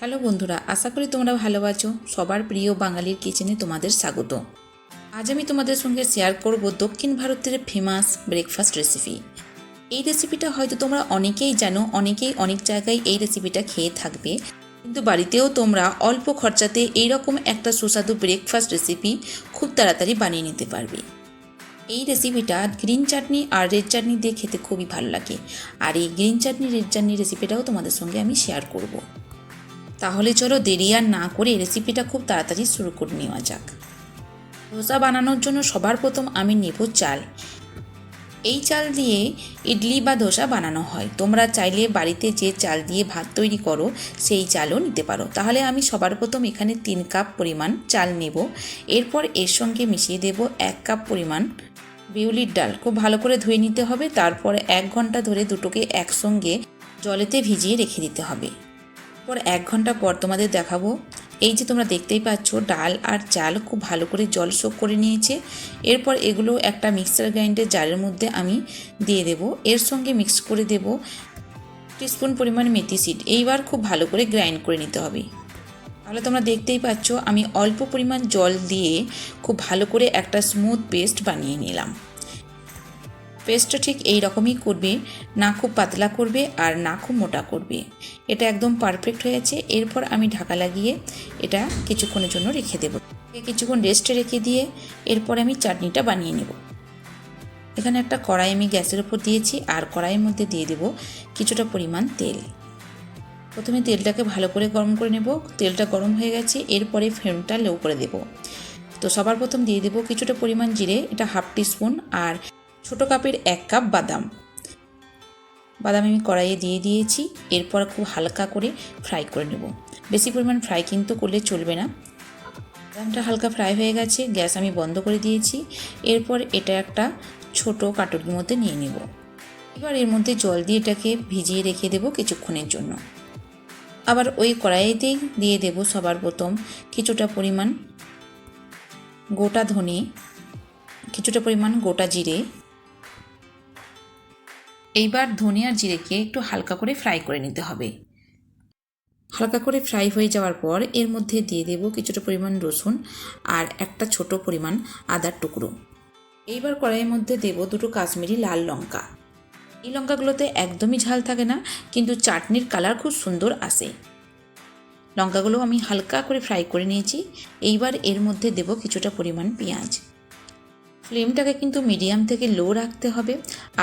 Hello বন্ধুরা, আশা করি তোমরা ভালো আছো। সবার প্রিয় বাঙালির কিচেনে তোমাদের স্বাগত। আজ আমি তোমাদের সঙ্গে শেয়ার করব দক্ষিণ ভারতের ফেমাস ব্রেকফাস্ট রেসিপি। এই রেসিপিটা হয়তো তোমরা অনেকেই জানো, অনেকেই অনেক জায়গায় এই রেসিপিটা খেয়ে থাকবে, কিন্তু বাড়িতেও তোমরা অল্প খরচাতে এইরকম একটা সুস্বাদু ব্রেকফাস্ট রেসিপি খুব তাড়াতাড়ি বানিয়ে নিতে পারবে। এই রেসিপিটা গ্রিন চাটনি আর রেড চাটনি দিয়ে খেতে খুবই ভালো লাগে, আর এই গ্রিন চাটনি রেড চাটনি রেসিপিটাও তোমাদের সঙ্গে আমি শেয়ার করব। তাহলে চলো দেরি আর না করে রেসিপিটা খুব তাড়াতাড়ি শুরু করে নেওয়া যাক। ধোসা বানানোর জন্য সবার প্রথম আমি নেব চাল। এই চাল দিয়ে ইডলি বা ধোসা বানানো হয়। তোমরা চাইলে বাড়িতে যে চাল দিয়ে ভাত তৈরি করো সেই চালও নিতে পারো। তাহলে আমি সবার প্রথম এখানে 3 কাপ পরিমাণ চাল নেব। এরপর এর সঙ্গে মিশিয়ে দেব 1 কাপ পরিমাণ বিউলির ডাল। খুব ভালো করে ধুয়ে নিতে হবে। তারপর 1 ঘন্টা ধরে দুটোকে একসঙ্গে জলেতে ভিজিয়ে রেখে দিতে হবে। পর 1 ঘন্টা পর তোমাদের দেখাবো। এই যে তোমরা দেখতেই পাচ্ছ ডাল আর চাল খুব ভালো করে জল শোক করে নিয়েছে। এরপর এগুলো একটা মিক্সার গ্রাইন্ডার জারের মধ্যে আমি দিয়ে দেব। এর সঙ্গে মিক্স করে দেব টিস্পুন পরিমাণ মেথি সিড। এইবার খুব ভালো করে গ্রাইন্ড করে নিতে হবে। তাহলে তোমরা দেখতেই পাচ্ছ আমি অল্প পরিমাণ জল দিয়ে খুব ভালো করে একটা স্মুথ পেস্ট বানিয়ে নিলাম। পেস্টটা ঠিক এই রকমই করবে, না খুব পাতলা করবে আর না খুব মোটা করবে। এটা একদম পারফেক্ট হয়েছে। এরপর আমি ঢাকা লাগিয়ে এটা কিছুক্ষণের জন্য রেখে দেব। কিছুক্ষণ রেস্টে রেখে দিয়ে এরপর আমি চাটনিটা বানিয়ে নেব। এখানে একটা কড়াই আমি গ্যাসের উপর দিয়েছি, আর কড়াইয়ের মধ্যে দিয়ে দেব কিছুটা পরিমাণ তেল। প্রথমে তেলটাকে ভালো করে গরম করে নেব। তেলটা গরম হয়ে গেছে, এরপরে ফ্লেমটা লো করে দেব। তো সবার প্রথম দিয়ে দেব কিছুটা পরিমাণ জিরে, এটা হাফ টিস্পুন, আর ছোটো কাপের 1 কাপ বাদাম আমি কড়াইয়ে দিয়ে দিয়েছি। এরপর খুব হালকা করে ফ্রাই করে নেব। বেশি পরিমাণ ফ্রাই কিন্তু করলে চলবে না। বাদামটা হালকা ফ্রাই হয়ে গেছে, গ্যাস আমি বন্ধ করে দিয়েছি। এরপর এটা একটা ছোট কাটুরির মধ্যে নিয়ে নেব। এবার এর মধ্যে জল দিয়ে এটাকে ভিজিয়ে রেখে দেব কিছুক্ষণের জন্য। আবার ওই কড়াইতেই দিয়ে দেব সবার প্রথম কিছুটা পরিমাণ গোটা ধনে, কিছুটা পরিমাণ গোটা জিরে। এইবার ধনে আর জিরেকে একটু হালকা করে ফ্রাই করে নিতে হবে। হালকা করে ফ্রাই হয়ে যাওয়ার পর এর মধ্যে দিয়ে দেব কিছুটা পরিমাণ রসুন আর একটা ছোট পরিমাণ আদার টুকরো। এইবার কড়াইয়ের মধ্যে দেব 2টো কাশ্মীরি লাল লঙ্কা। এই লঙ্কাগুলোতে একদমই ঝাল থাকে না, কিন্তু চাটনির কালার খুব সুন্দর আসে। লঙ্কাগুলো আমি হালকা করে ফ্রাই করে নিয়েছি। এইবার এর মধ্যে দেব কিছুটা পরিমাণ পেঁয়াজ। ফ্লেমটাকে কিন্তু মিডিয়াম থেকে লো রাখতে হবে,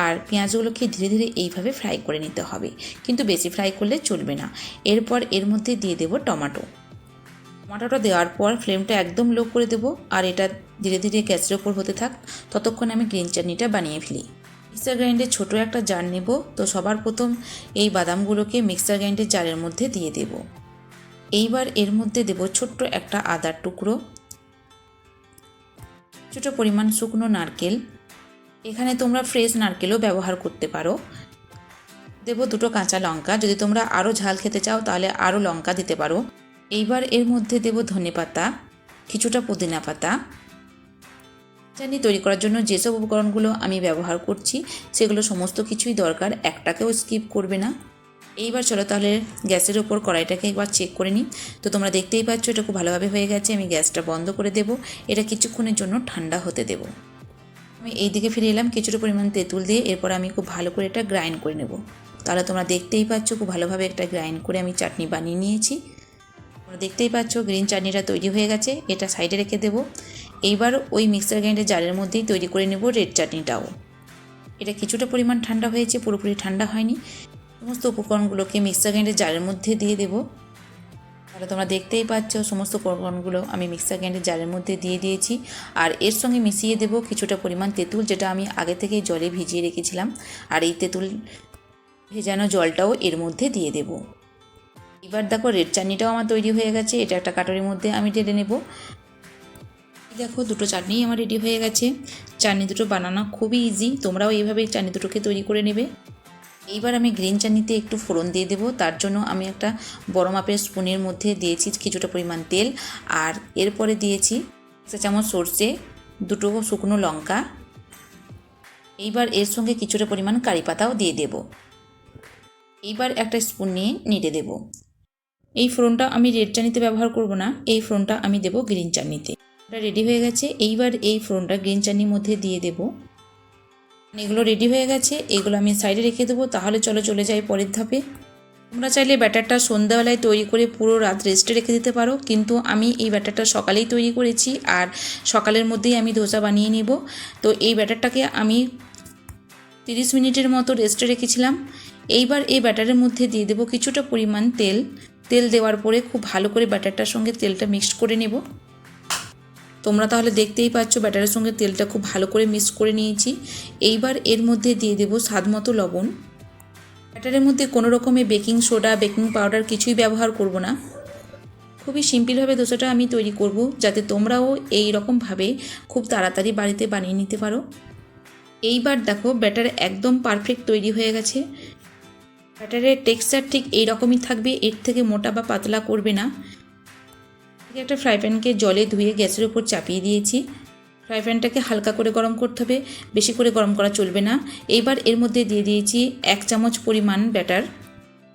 আর পেঁয়াজগুলোকে ধীরে ধীরে এইভাবে ফ্রাই করে নিতে হবে, কিন্তু বেশি ফ্রাই করলে চলবে না। এরপর এর মধ্যে দিয়ে দেব টমেটোটা দেওয়ার পর ফ্লেমটা একদম লো করে দেব, আর এটা ধীরে ধীরে গ্যাসের ওপর হতে থাক। ততক্ষণ আমি গ্রিন চাটনিটা বানিয়ে ফেলি। মিক্সার গ্রাইন্ডারে ছোটো একটা জার নেব। তো সবার প্রথম এই বাদামগুলোকে মিক্সার গ্রাইন্ডার জারের মধ্যে দিয়ে দেব। এইবার এর মধ্যে দেব ছোট্ট একটা আদার টুকরো, ছোটো পরিমাণ শুকনো নারকেল। এখানে তোমরা ফ্রেশ নারকেলও ব্যবহার করতে পারো। দেব 2টো কাঁচা লঙ্কা। যদি তোমরা আরও ঝাল খেতে চাও তাহলে আরও লঙ্কা দিতে পারো। এইবার এর মধ্যে দেব ধনেপাতা, কিছুটা পুদিনা পাতা। চাটনি তৈরি করার জন্য যেসব উপকরণগুলো আমি ব্যবহার করছি সেগুলো সমস্ত কিছুই দরকার, একটাকেও স্কিপ করবে না। এইবার চলো তাহলে গ্যাসের ওপর কড়াইটাকে একবার চেক করে নিই। তো তোমরা দেখতেই পাচ্ছ এটা খুব ভালোভাবে হয়ে গেছে। আমি গ্যাসটা বন্ধ করে দেব। এটা কিছুক্ষণের জন্য ঠান্ডা হতে দেব। আমি এই দিকে ফিরে এলাম কিছুটা পরিমাণ তেঁতুল দিয়ে। এরপর আমি খুব ভালো করে এটা গ্রাইন্ড করে নেব। তাহলে তোমরা দেখতেই পাচ্ছ খুব ভালোভাবে একটা গ্রাইন্ড করে আমি চাটনি বানিয়ে নিয়েছি। তোমরা দেখতেই পাচ্ছ গ্রিন চাটনিটা তৈরি হয়ে গেছে। এটা সাইডে রেখে দেব। এইবার ওই মিক্সার গ্রাইন্ডার জারের মধ্যেই তৈরি করে নেব রেড চাটনিটাও। এটা কিছুটা পরিমাণ ঠান্ডা হয়েছে, পুরোপুরি ঠান্ডা হয়নি। সমস্ত উপকরণগুলোকে মিক্সার গ্রাইন্ডার জারের মধ্যে দিয়ে দেব। তাহলে তোমরা দেখতেই পাচ্ছ সমস্ত উপকরণগুলো আমি মিক্সার গ্রাইন্ডার জারের মধ্যে দিয়ে দিয়েছি। আর এর সঙ্গে মিশিয়ে দেব কিছুটা পরিমাণ তেঁতুল, যেটা আমি আগে থেকে জলে ভিজিয়ে রেখেছিলাম। আর এই তেঁতুল ভেজানো জলটাও এর মধ্যে দিয়ে দেব। এবার দেখো রেড চাটনিটাও আমার তৈরি হয়ে গেছে। এটা একটা কাটোরির মধ্যে আমি ঢেলে নেব। দেখো 2টো চাটনিই আমার রেডি হয়ে গেছে। চাটনি দুটো বানানো খুবই ইজি, তোমরাও এইভাবে চাটনি দুটোকে তৈরি করে নেবে। এইবার আমি গ্রিন চাটনিতে একটু ফোড়ন দিয়ে দেবো। তার জন্য আমি একটা বড় মাপের স্পুনের মধ্যে দিয়েছি কিছুটা পরিমাণ তেল, আর এরপরে দিয়েছি 1 চামচ সর্ষে, 2টো শুকনো লঙ্কা। এইবার এর সঙ্গে কিছুটা পরিমাণ কারি পাতাও দিয়ে দেব। এইবার একটা স্পুন নিয়ে নেড়ে দেব। এই ফোড়নটা আমি রেড চাটনিতে ব্যবহার করব না, এই ফোড়নটা আমি দেব গ্রিন চাটনিতে। এটা রেডি হয়ে গেছে। এইবার এই ফোড়নটা গ্রিন চাটনির মধ্যে দিয়ে দেব। এগুলো রেডি হয়ে গেছে, এগুলো আমি সাইডে রেখে দেবো। তাহলে চলো চলে যাই পরের ধাপে। তোমরা চাইলে ব্যাটারটা সন্ধ্যাবেলায় তৈরি করে পুরো রাত রেস্টে রেখে দিতে পারো, কিন্তু আমি এই ব্যাটারটা সকালেই তৈরি করেছি আর সকালের মধ্যেই আমি ধোসা বানিয়ে নেব। তো এই ব্যাটারটাকে আমি 30 মিনিটের মতো রেস্টে রেখেছিলাম। এইবার এই ব্যাটারের মধ্যে দিয়ে দেবো কিছুটা পরিমাণ তেল। তেল দেওয়ার পরে খুব ভালো করে ব্যাটারটার সঙ্গে তেলটা মিক্সড করে নেব। তোমরা তাহলে দেখতেই পাচ্ছ ব্যাটারের সঙ্গে তেলটা খুব ভালো করে মিক্স করে নিয়েছি। এইবার এর মধ্যে দিয়ে দেবো স্বাদ মতো লবণ। ব্যাটারের মধ্যে কোনো রকমের বেকিং সোডা, বেকিং পাউডার কিছুই ব্যবহার করব না। খুবই সিম্পলভাবে দোসাটা আমি তৈরি করব, যাতে তোমরাও এই রকমভাবে খুব তাড়াতাড়ি বাড়িতে বানিয়ে নিতে পারো। এইবার দেখো ব্যাটার একদম পারফেক্ট তৈরি হয়ে গেছে। ব্যাটারের টেক্সচার ঠিক এই রকমই থাকবে, এর থেকে মোটা বা পাতলা করবে না। একটা ফ্রাই প্যানকে জলে ধুয়ে গ্যাসের উপর চাপিয়ে দিয়েছি। ফ্রাই প্যানটাকে হালকা করে গরম করতে হবে, বেশি করে গরম করা চলবে না। এইবার এর মধ্যে দিয়ে দিয়েছি 1 চামচ পরিমাণ ব্যাটার।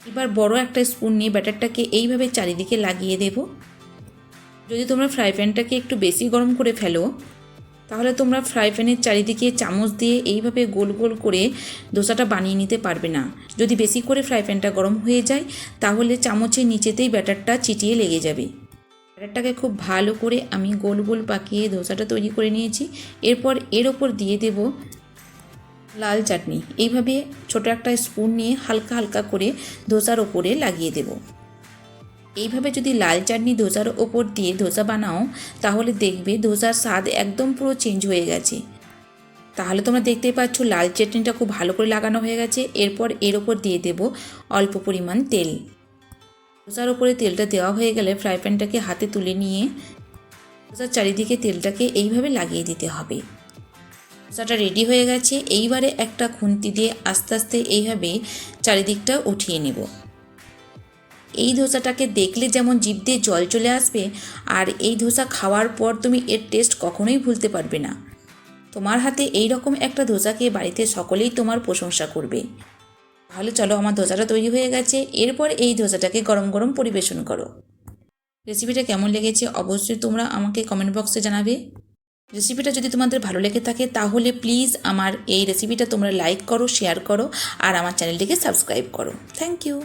এবার বড় একটা স্পুন নিয়ে ব্যাটারটাকে এইভাবে চারিদিকে লাগিয়ে দেব। যদি তোমরা ফ্রাই প্যানটাকে একটু বেশি গরম করে ফেলো, তাহলে তোমরা ফ্রাই প্যানের চারিদিকে চামচ দিয়ে এইভাবে গোল গোল করে দোসাটা বানিয়ে নিতে পারবে না। যদি বেশি করে ফ্রাই প্যানটা গরম হয়ে যায়, তাহলে চামচের নিচেতেই ব্যাটারটা চিটিয়ে লেগে যাবে। ব্যাটারটাকে খুব ভালো করে আমি গোল গোল পাকিয়ে ধোসাটা তৈরি করে নিয়েছি। এরপর এর ওপর দিয়ে দেব লাল চাটনি। এইভাবে ছোট একটা স্পুন নিয়ে হালকা হালকা করে ধোসার ওপরে লাগিয়ে দেব। এইভাবে যদি লাল চাটনি ধোসার ওপর দিয়ে ধোসা বানাও, তাহলে দেখবে ধোসার স্বাদ একদম পুরো চেঞ্জ হয়ে গেছে। তাহলে তোমরা দেখতেই পাচ্ছ লাল চাটনিটা খুব ভালো করে লাগানো হয়ে গেছে। এরপর এর ওপর দিয়ে দেব অল্প পরিমাণ তেল। ধোসার ওপরে তেলটা দেওয়া হয়ে গেলে ফ্রাই প্যানটাকে হাতে তুলে নিয়ে ধোসার চারিদিকে তেলটাকে এইভাবে লাগিয়ে দিতে হবে। ধোসাটা রেডি হয়ে গেছে। এইবারে একটা খুন্তি দিয়ে আস্তে আস্তে এইভাবে চারিদিকটা উঠিয়ে নেব। এই ধোসাটাকে দেখলে যেমন জিভ দিয়ে জল চলে আসবে, আর এই ধোসা খাওয়ার পর তুমি এর টেস্ট কখনোই ভুলতে পারবে না। তোমার হাতে এই রকম একটা ধোসাকে বাড়িতে সকলেই তোমার প্রশংসা করবে। তাহলে চলো, আমার ধোসাটা তৈরি হয়ে গেছে। এরপর এই ধোসাটাকে গরম গরম পরিবেশন করো। রেসিপিটা কেমন লেগেছে অবশ্যই তোমরা আমাকে কমেন্ট বক্সে জানাবে। রেসিপিটা যদি তোমাদের ভালো লেগে থাকে, তাহলে প্লিজ আমার এই রেসিপিটা তোমরা লাইক করো, শেয়ার করো আর আমার চ্যানেলটিকে সাবস্ক্রাইব করো। Thank you.